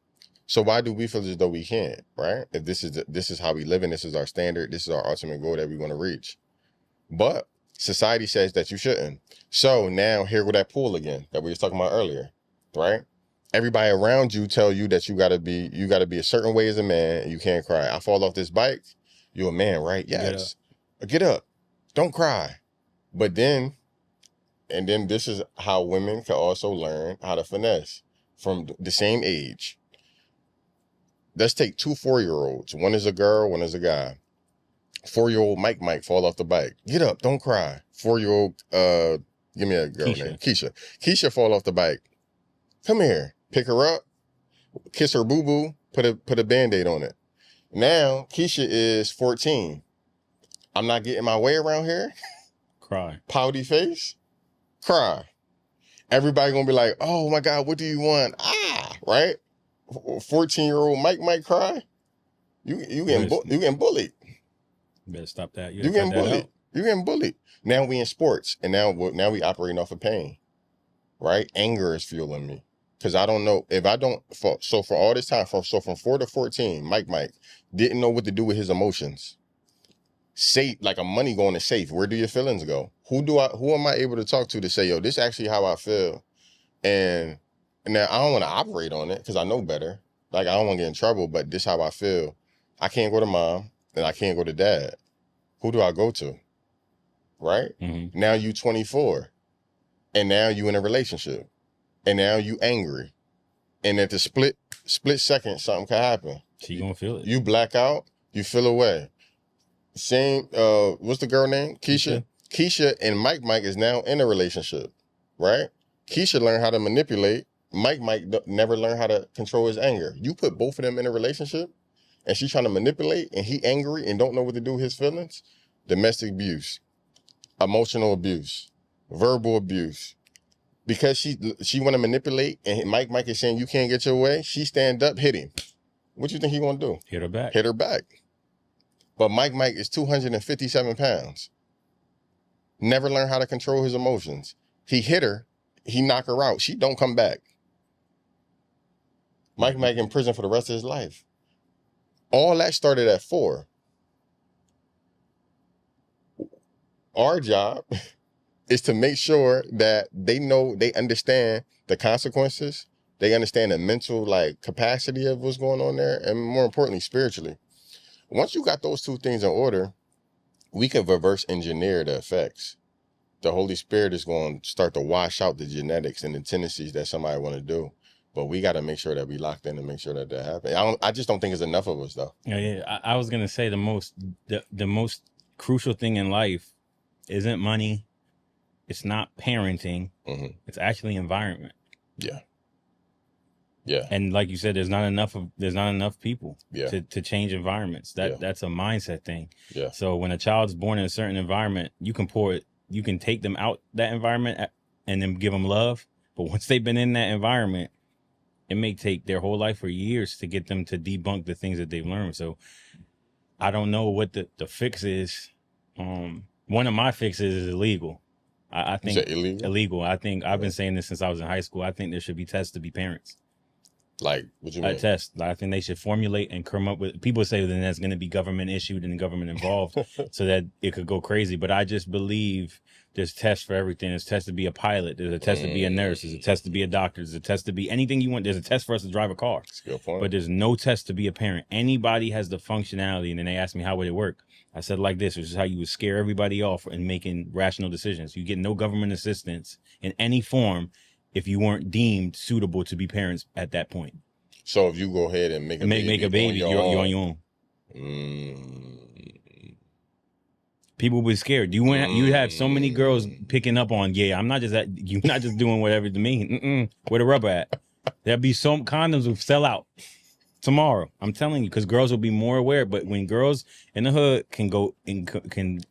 So why do we feel as though we can't, right? If this is how we live and this is our standard, this is our ultimate goal that we want to reach. But society says that you shouldn't. So now here go that pool again that we were talking about earlier, right? Everybody around you tell you that you gotta be a certain way as a man and you can't cry. I fall off this bike, you're a man, right? Yes. Get up. Don't cry. But then this is how women can also learn how to finesse from the same age. Let's take 2 4-year-olds. One is a girl, one is a guy. 4-year-old Mike fall off the bike. Get up, don't cry. 4-year-old, give me a girl name. Keisha fall off the bike. Come here. Pick her up, kiss her boo-boo, put a Band-Aid on it. Now, Keisha is 14. I'm not getting my way around here. Cry. Pouty face. Cry. Everybody gonna be like, oh my God, what do you want? Right? 14-year-old Mike might cry. You getting bullied. You better stop that. You getting bullied. You getting bullied. Now we in sports, and now we operating off of pain, right? Anger is fueling me because I don't know if I don't. So for all this time, from 4 to 14, Mike didn't know what to do with his emotions. Safe, like a money going to safe. Where do your feelings go? Who am I able to talk to say, yo, this is actually how I feel, and now I don't want to operate on it because I know better. Like I don't want to get in trouble, but this is how I feel. I can't go to mom and I can't go to dad. Who do I go to? Right? Mm-hmm. Now you 24 and now you in a relationship and now you angry. And at the split second, something can happen. So you gonna feel it. You black out, you feel away. Same, what's the girl name? Keisha. Keisha and Mike is now in a relationship, right? Keisha learned how to manipulate. Mike never learned how to control his anger. You put both of them in a relationship and she's trying to manipulate and he angry and don't know what to do with his feelings. Domestic abuse, emotional abuse, verbal abuse. Because she want to manipulate and Mike is saying you can't get your way, she stand up, hit him. What you think he gonna do? Hit her back. Hit her back. But Mike is 257 pounds. Never learned how to control his emotions. He hit her, he knock her out. She don't come back. Mike in prison for the rest of his life. All that started at 4. Our job is to make sure that they understand the consequences. They understand the mental capacity of what's going on there. And more importantly, spiritually. Once you got those 2 things in order, we can reverse engineer the effects. The Holy Spirit is going to start to wash out the genetics and the tendencies that somebody want to do. But we got to make sure that we locked in and make sure that happens. I just don't think it's enough of us, though. Yeah. I was going to say the most crucial thing in life isn't money. It's not parenting. Mm-hmm. It's actually environment. Yeah. And like you said, there's not enough people yeah. to change environments. That's a mindset thing. Yeah. So when a child's born in a certain environment, you can take them out that environment and then give them love. But once they've been in that environment, it may take their whole life or years to get them to debunk the things that they've learned. So I don't know what the fix is. One of my fixes is illegal. I think You said illegal? illegal. I think I've been saying this since I was in high school. I think there should be tests to be parents. Like, what you A mean? test. I think they should formulate and come up with. People say then that's going to be government issued and government involved, so that it could go crazy. But I just believe there's tests for everything. There's tests to be a pilot. There's a test to be a nurse. There's a test to be a doctor. There's a test to be anything you want. There's a test for us to drive a car. That's a good point. But there's no test to be a parent. Anybody has the functionality, and then they asked me how would it work. I said like this, which is how you would scare everybody off in making rational decisions. You get no government assistance in any form if you weren't deemed suitable to be parents at that point. So if you go ahead and make a baby, you're on your own. People would be scared. You have so many girls picking up on, I'm not just you're not just doing whatever to me. Where the rubber at? There'll be some condoms will sell out tomorrow. I'm telling you, because girls will be more aware. But when girls in the hood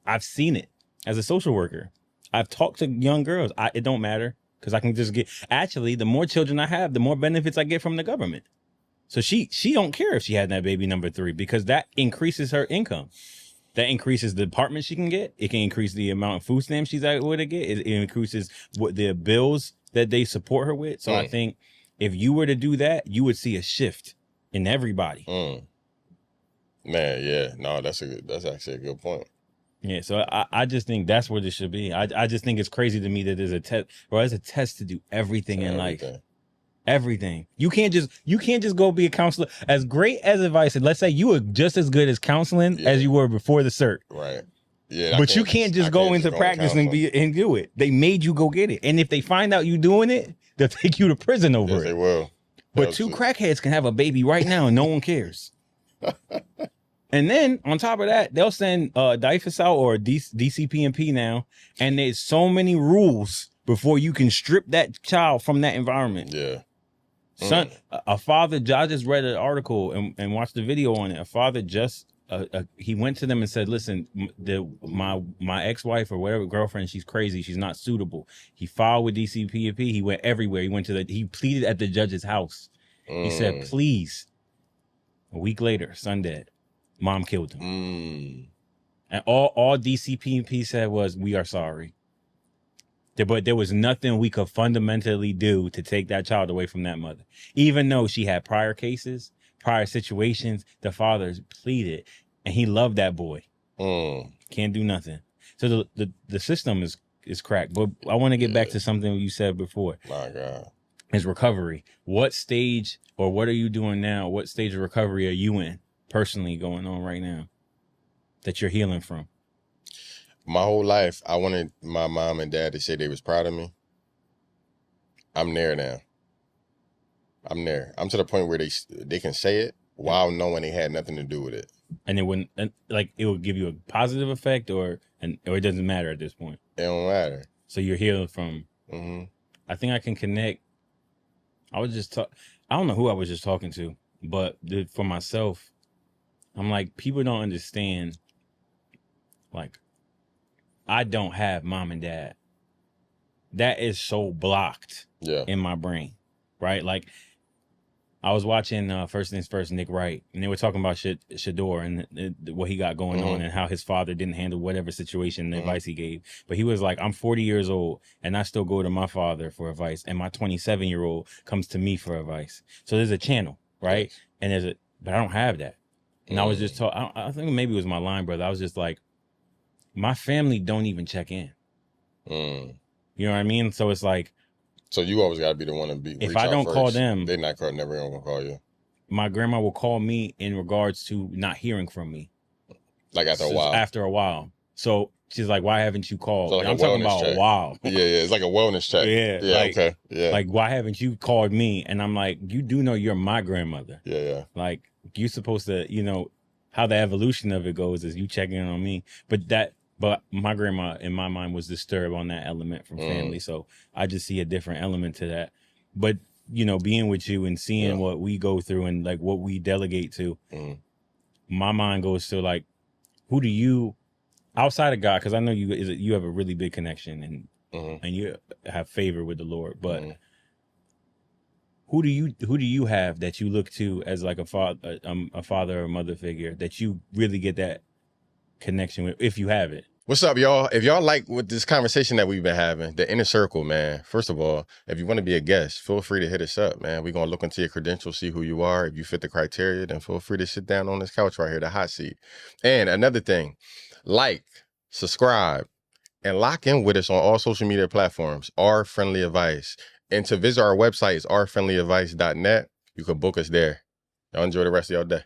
I've seen it as a social worker. I've talked to young girls. It don't matter because I can just get. Actually, the more children I have, the more benefits I get from the government. So she don't care if she had that baby number 3 because that increases her income. That increases the apartment she can get. It can increase the amount of food stamps she's able to get. It increases what the bills that they support her with. So I think if you were to do that, you would see a shift in everybody. Man, yeah. No, that's actually a good point. Yeah, so I just think that's what it should be. I just think it's crazy to me that there's a test. Bro, there's a test to do everything in life. Everything. You can't just go be a counselor. As great as advice, and let's say you were just as good as counseling as you were before the cert. Right. Yeah. But you can't just go into practice and do it. They made you go get it. And if they find out you doing it, they'll take you to prison over it. They will. But 2 crackheads can have a baby right now and no one cares. And then on top of that, they'll send DIFUS out or DCP&P now, and there's so many rules before you can strip that child from that environment. Yeah. Son, a father, I just read an article and watched the video on it. A father he went to them and said, listen, my ex-wife or whatever girlfriend, she's crazy. She's not suitable. He filed with DCP&P. He went everywhere. He pleaded at the judge's house. He said, please. A week later, son dead. Mom killed him. And all DCP&P said was, we are sorry. But there was nothing we could fundamentally do to take that child away from that mother. Even though she had prior cases, prior situations, the father pleaded, and he loved that boy. Can't do nothing. So the system is cracked. But I want to get back to something you said before. My God. Is recovery. What stage or what are you doing now? What stage of recovery are you in personally going on right now that you're healing from? My whole life, I wanted my mom and dad to say they was proud of me. I'm there now. I'm there. I'm to the point where they can say it while knowing they had nothing to do with it. And it wouldn't, like, it would give you a positive effect or it doesn't matter at this point. It don't matter. So you're healing from, I think I can connect. I don't know who I was just talking to, but for myself, I'm like, people don't understand, like, I don't have mom and dad. That is so blocked in my brain, right? Like, I was watching First Things First, Nick Wright, and they were talking about Shador and what he got going on and how his father didn't handle whatever situation, the advice he gave. But he was like, I'm 40 years old, and I still go to my father for advice, and my 27-year-old comes to me for advice. So there's a channel, right? And but I don't have that. And I was just talking, I think maybe it was my line brother. I was just like, my family don't even check in. You know what I mean? So it's like. So you always got to be the one to be. If I don't call them. They're never going to call you. My grandma will call me in regards to not hearing from me. Like after a while. After a while. So she's like, why haven't you called? So like I'm talking about check. a while. Yeah. It's like a wellness check. Yeah. Like, okay. Yeah. Like, why haven't you called me? And I'm like, you do know you're my grandmother. Yeah. Like, you're supposed to, how the evolution of it goes is you checking in on me. But my grandma, in my mind, was disturbed on that element from family. So I just see a different element to that. But, being with you and seeing what we go through and like what we delegate to, my mind goes to like, who do you, outside of God, because I know you have a really big connection and you have favor with the Lord, but who do you have that you look to as like a father or mother figure that you really get that connection with, if you have it? What's up, y'all? If y'all like with this conversation that we've been having, the inner circle, man, first of all, if you want to be a guest, feel free to hit us up, man. We're going to look into your credentials, see who you are. If you fit the criteria, then feel free to sit down on this couch right here, the hot seat. And another thing, like, subscribe, and lock in with us on all social media platforms, Our Friendly Advice. And to visit our website is ourfriendlyadvice.net. You can book us there. Y'all enjoy the rest of your day.